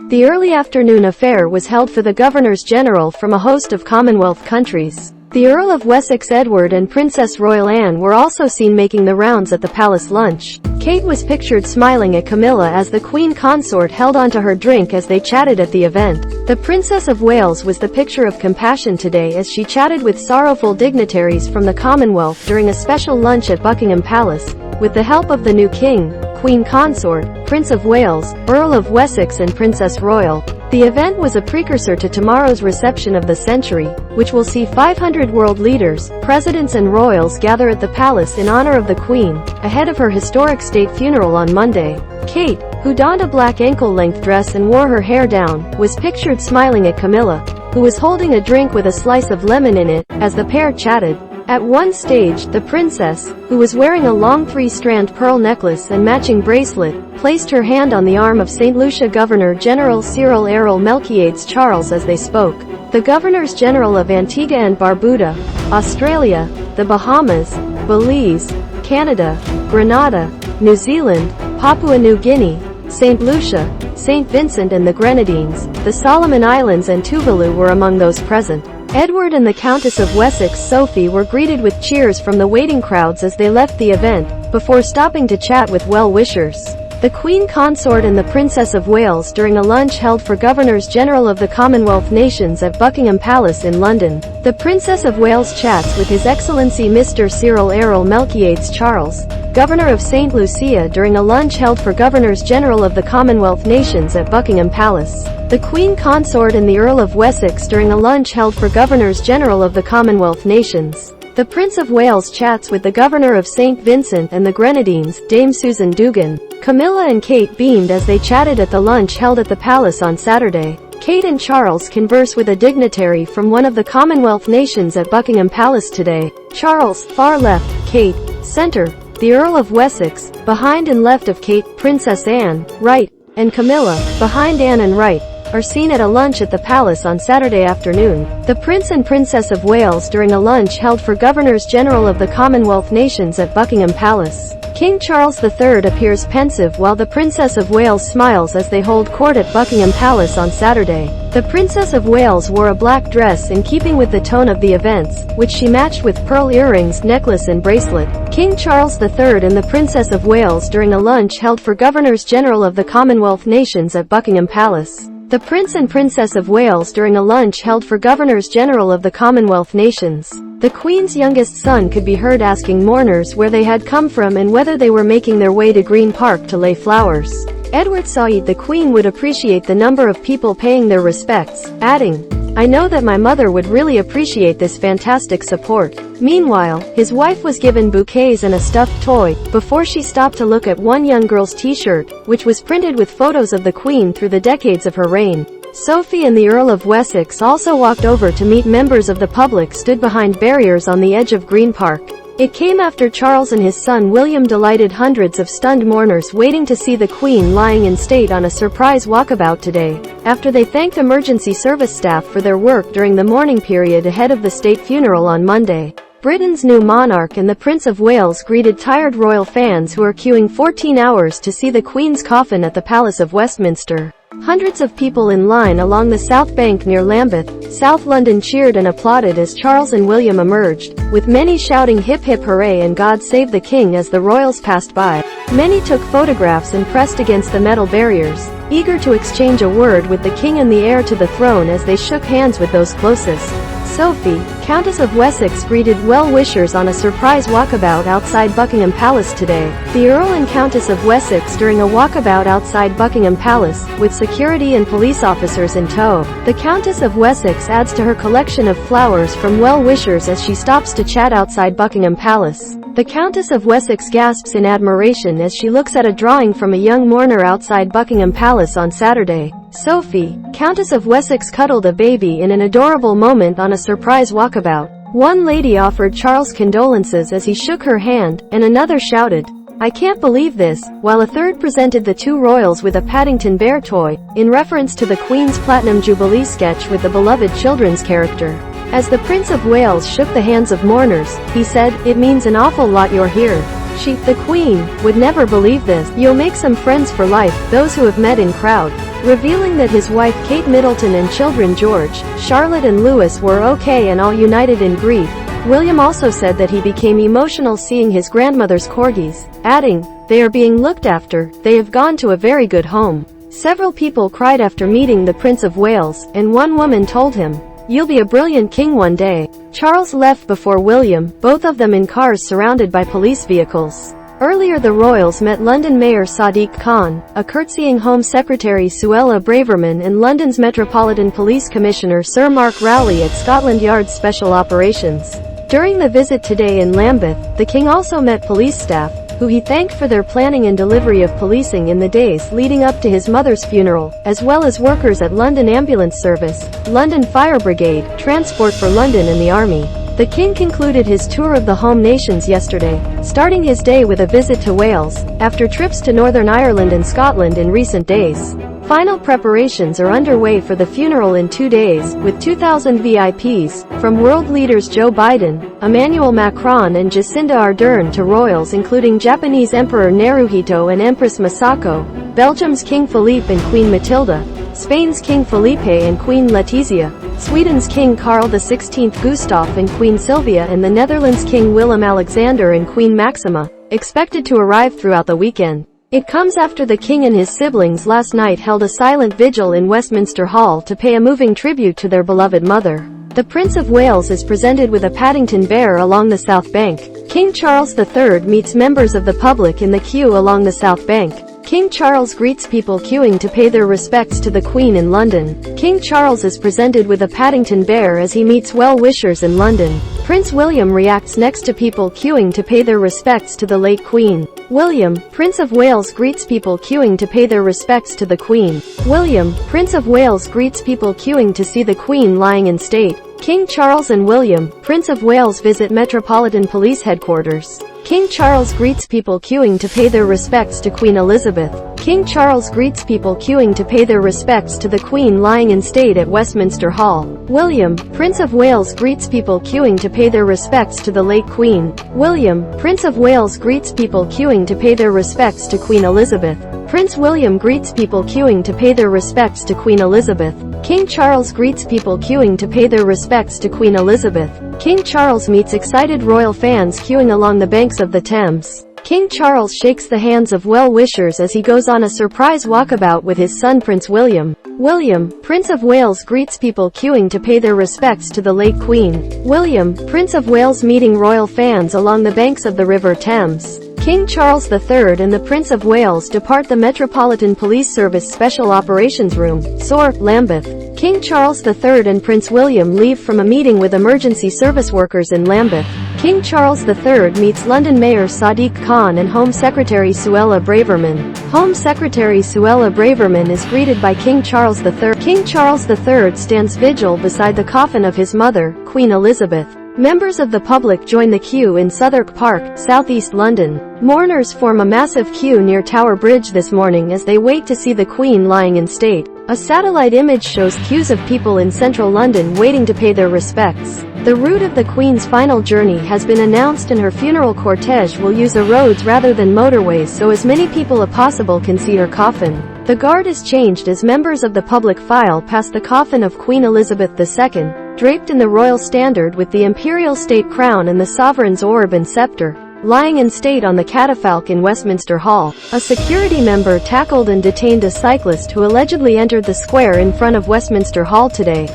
The early afternoon affair was held for the governors-general from a host of Commonwealth countries. The Earl of Wessex Edward and Princess Royal Anne were also seen making the rounds at the palace lunch. Kate was pictured smiling at Camilla as the Queen Consort held onto her drink as they chatted at the event. The Princess of Wales was the picture of compassion today as she chatted with sorrowful dignitaries from the Commonwealth during a special lunch at Buckingham Palace, with the help of the new King, Queen Consort, Prince of Wales, Earl of Wessex and Princess Royal. The event was a precursor to tomorrow's reception of the century, which will see 500 world leaders, presidents and royals gather at the palace in honor of the Queen, ahead of her historic state funeral on Monday. Kate, who donned a black ankle-length dress and wore her hair down, was pictured smiling at Camilla, who was holding a drink with a slice of lemon in it, as the pair chatted. At one stage, the princess, who was wearing a long three-strand pearl necklace and matching bracelet, placed her hand on the arm of St Lucia Governor-General Cyril Errol Melchiades Charles as they spoke. The governors-general of Antigua and Barbuda, Australia, the Bahamas, Belize, Canada, Grenada, New Zealand, Papua New Guinea, St Lucia, St Vincent and the Grenadines, the Solomon Islands and Tuvalu were among those present. Edward and the Countess of Wessex Sophie were greeted with cheers from the waiting crowds as they left the event, before stopping to chat with well-wishers. The Queen Consort and the Princess of Wales during a lunch held for Governors-General of the Commonwealth nations at Buckingham Palace in London. The Princess of Wales chats with His Excellency Mr Cyril Errol Melchiades Charles, Governor of St Lucia during a lunch held for Governors-General of the Commonwealth nations at Buckingham Palace. The Queen Consort and the Earl of Wessex during a lunch held for Governors-General of the Commonwealth nations. The Prince of Wales chats with the Governor of St Vincent and the Grenadines, Dame Susan Dougan. Camilla and Kate beamed as they chatted at the lunch held at the palace on Saturday. Kate and Charles converse with a dignitary from one of the Commonwealth nations at Buckingham Palace today. Charles, far left, Kate, center, the Earl of Wessex, behind and left of Kate, Princess Anne, right, and Camilla, behind Anne and right, are seen at a lunch at the palace on Saturday afternoon. The Prince and Princess of Wales during a lunch held for Governors-General of the Commonwealth nations at Buckingham Palace. King Charles III appears pensive while the Princess of Wales smiles as they hold court at Buckingham Palace on Saturday. The Princess of Wales wore a black dress in keeping with the tone of the events, which she matched with pearl earrings, necklace and bracelet. King Charles III and the Princess of Wales during a lunch held for Governors-General of the Commonwealth nations at Buckingham Palace. The Prince and Princess of Wales during a lunch held for Governors-General of the Commonwealth nations. The Queen's youngest son could be heard asking mourners where they had come from and whether they were making their way to Green Park to lay flowers. Edward said the Queen would appreciate the number of people paying their respects, adding, "I know that my mother would really appreciate this fantastic support." Meanwhile, his wife was given bouquets and a stuffed toy, before she stopped to look at one young girl's t-shirt, which was printed with photos of the Queen through the decades of her reign. Sophie and the Earl of Wessex also walked over to meet members of the public stood behind barriers on the edge of Green Park. It came after Charles and his son William delighted hundreds of stunned mourners waiting to see the Queen lying in state on a surprise walkabout today, after they thanked emergency service staff for their work during the mourning period ahead of the state funeral on Monday. Britain's new monarch and the Prince of Wales greeted tired royal fans who are queuing 14 hours to see the Queen's coffin at the Palace of Westminster. Hundreds of people in line along the South Bank near Lambeth, South London cheered and applauded as Charles and William emerged, with many shouting hip hip hooray and God save the King as the royals passed by. Many took photographs and pressed against the metal barriers, eager to exchange a word with the King and the heir to the throne as they shook hands with those closest. Sophie, Countess of Wessex greeted well-wishers on a surprise walkabout outside Buckingham Palace today. The Earl and Countess of Wessex during a walkabout outside Buckingham Palace, with security and police officers in tow. The Countess of Wessex adds to her collection of flowers from well-wishers as she stops to chat outside Buckingham Palace. The Countess of Wessex gasps in admiration as she looks at a drawing from a young mourner outside Buckingham Palace on Saturday. Sophie, Countess of Wessex cuddled a baby in an adorable moment on a surprise walkabout. One lady offered Charles condolences as he shook her hand, and another shouted, "I can't believe this," while a third presented the two royals with a Paddington Bear toy, in reference to the Queen's Platinum Jubilee sketch with the beloved children's character. As the Prince of Wales shook the hands of mourners, he said, "It means an awful lot you're here." The Queen, would never believe this. You'll make some friends for life, those who have met in crowd. Revealing that his wife Kate Middleton and children George, Charlotte and Louis were okay and all united in grief, William also said that he became emotional seeing his grandmother's corgis, adding, "They are being looked after, they have gone to a very good home." Several people cried after meeting the Prince of Wales, and one woman told him, "You'll be a brilliant king one day." Charles left before William, both of them in cars surrounded by police vehicles. Earlier the royals met London Mayor Sadiq Khan, a curtsying Home Secretary Suella Braverman and London's Metropolitan Police Commissioner Sir Mark Rowley at Scotland Yard's Special Operations. During the visit today in Lambeth, the king also met police staff, who he thanked for their planning and delivery of policing in the days leading up to his mother's funeral, as well as workers at London Ambulance Service, London Fire Brigade, Transport for London and the Army. The king concluded his tour of the home nations yesterday, starting his day with a visit to Wales, after trips to Northern Ireland and Scotland in recent days. Final preparations are underway for the funeral in 2 days, with 2,000 VIPs, from world leaders Joe Biden, Emmanuel Macron and Jacinda Ardern to royals including Japanese Emperor Naruhito and Empress Masako, Belgium's King Philippe and Queen Matilda, Spain's King Felipe and Queen Letizia, Sweden's King Carl XVI Gustaf and Queen Sylvia, and the Netherlands King Willem-Alexander and Queen Maxima, expected to arrive throughout the weekend. It comes after the king and his siblings last night held a silent vigil in Westminster Hall to pay a moving tribute to their beloved mother. The Prince of Wales is presented with a Paddington bear along the South Bank. King Charles III meets members of the public in the queue along the South Bank. King Charles greets people queuing to pay their respects to the Queen in London. King Charles is presented with a Paddington bear as he meets well-wishers in London. Prince William reacts next to people queuing to pay their respects to the late Queen. William, Prince of Wales greets people queuing to pay their respects to the Queen. William, Prince of Wales greets people queuing to see the Queen lying in state. King Charles and William, Prince of Wales visit Metropolitan Police Headquarters. King Charles greets people queuing to pay their respects to Queen Elizabeth. King Charles greets people queuing to pay their respects to the Queen lying in state at Westminster Hall. William, Prince of Wales greets people queuing to pay their respects to the late Queen. William, Prince of Wales greets people queuing to pay their respects to Queen Elizabeth. Prince William greets people queuing to pay their respects to Queen Elizabeth. King Charles greets people queuing to pay their respects to Queen Elizabeth. King Charles meets excited royal fans queuing along the banks of the Thames. King Charles shakes the hands of well-wishers as he goes on a surprise walkabout with his son Prince William. William, Prince of Wales greets people queuing to pay their respects to the late Queen. William, Prince of Wales meeting royal fans along the banks of the River Thames. King Charles III and the Prince of Wales depart the Metropolitan Police Service Special Operations Room, SOR, Lambeth. King Charles III and Prince William leave from a meeting with emergency service workers in Lambeth. King Charles III meets London Mayor Sadiq Khan and Home Secretary Suella Braverman. Home Secretary Suella Braverman is greeted by King Charles III. King Charles III stands vigil beside the coffin of his mother, Queen Elizabeth. Members of the public join the queue in Southwark Park, southeast London. Mourners form a massive queue near Tower Bridge this morning as they wait to see the Queen lying in state. A satellite image shows queues of people in central London waiting to pay their respects. The route of the Queen's final journey has been announced and her funeral cortege will use roads rather than motorways so as many people as possible can see her coffin. The guard is changed as members of the public file past the coffin of Queen Elizabeth II, draped in the royal standard with the imperial state crown and the sovereign's orb and scepter, lying in state on the catafalque in Westminster Hall. A security member tackled and detained a cyclist who allegedly entered the square in front of Westminster Hall today.